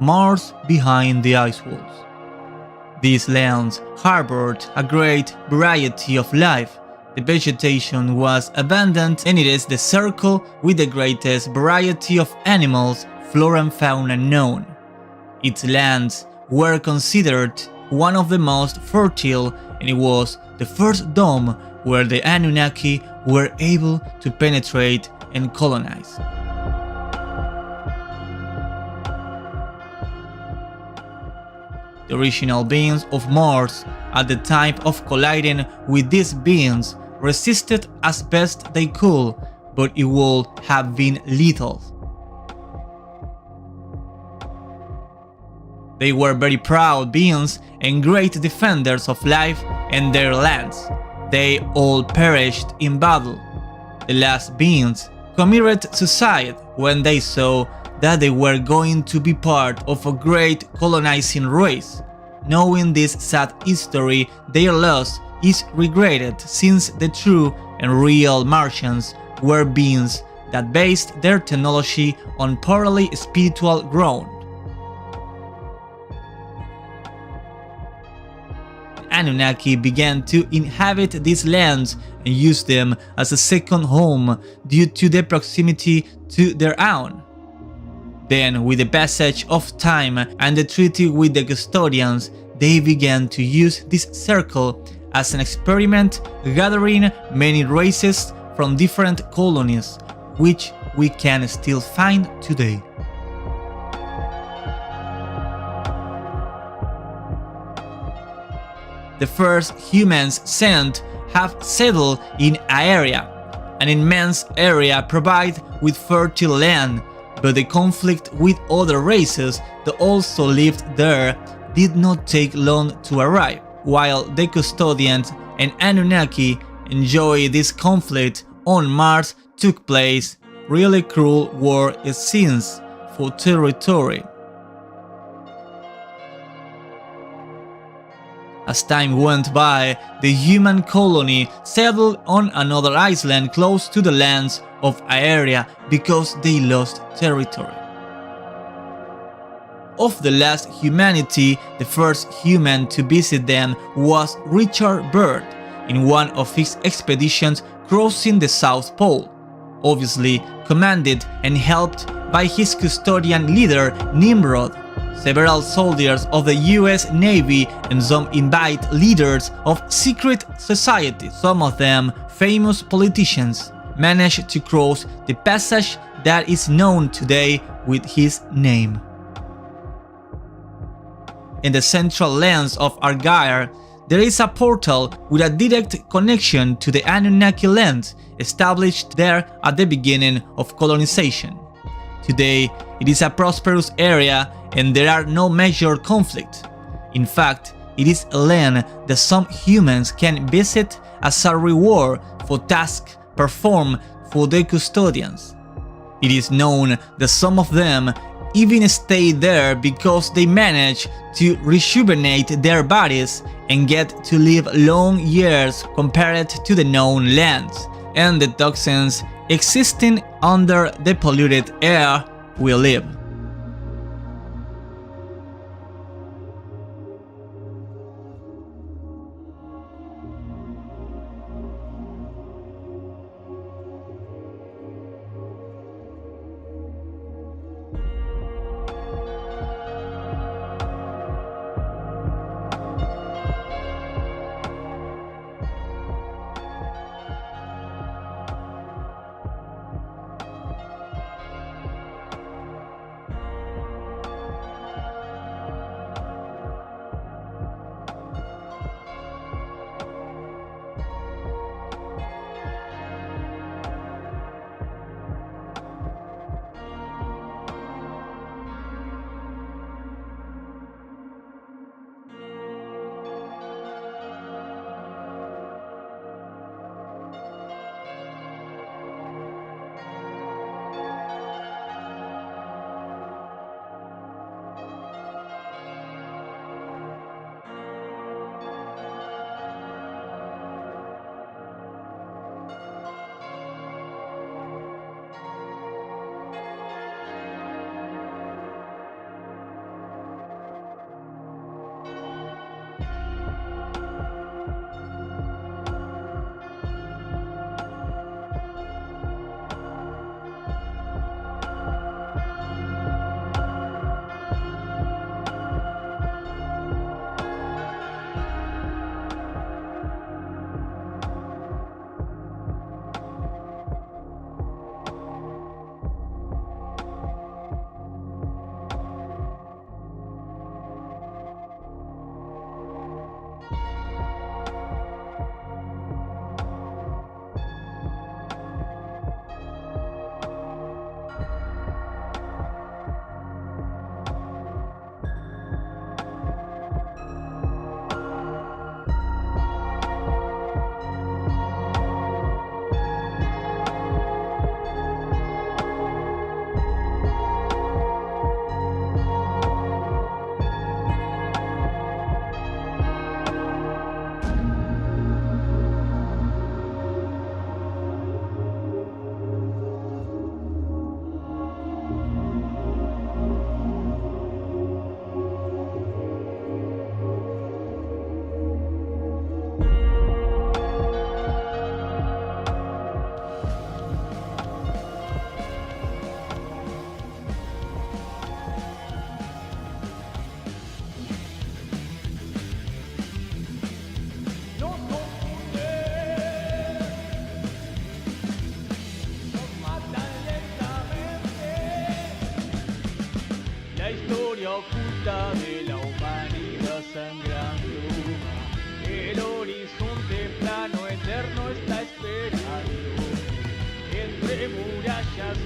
Mars behind the ice walls. These lands harbored a great variety of life. The vegetation was abundant and it is the circle with the greatest variety of animals, flora and fauna known. Its lands were considered one of the most fertile and it was the first dome where the Anunnaki were able to penetrate and colonize. The original beings of Mars, at the time of colliding with these beings, resisted as best they could, but it would have been lethal. They were very proud beings and great defenders of life and their lands. They all perished in battle. The last beings committed suicide when they saw that they were going to be part of a great colonizing race. Knowing this sad history, their loss is regretted since the true and real Martians were beings that based their technology on purely spiritual ground. Anunnaki began to inhabit these lands and use them as a second home due to the proximity to their own. Then, with the passage of time and the treaty with the custodians, they began to use this circle as an experiment, gathering many races from different colonies, which we can still find today. The first humans sent have settled in Aeria, an immense area provided with fertile land, but the conflict with other races that also lived there did not take long to arrive. While the custodians and Anunnaki enjoy this conflict on Mars took place, really cruel war scenes for territory. As time went by, the human colony settled on another island close to the lands of Aeria because they lost territory. Of the last humanity, the first human to visit them was Richard Byrd in one of his expeditions crossing the South Pole, obviously commanded and helped by his custodian leader Nimrod. Several soldiers of the US Navy and some invite leaders of secret societies, some of them famous politicians, managed to cross the passage that is known today with his name. In the central lands of Argyre, there is a portal with a direct connection to the Anunnaki land established there at the beginning of colonization. Today, it is a prosperous area and there are no major conflicts. In fact, it is a land that some humans can visit as a reward for tasks performed for the custodians. It is known that some of them even stay there because they manage to rejuvenate their bodies and get to live long years compared to the known lands and the toxins existing under the polluted air we live. oculta de la humanidad sangrando. El horizonte plano eterno está esperando. Entre murallas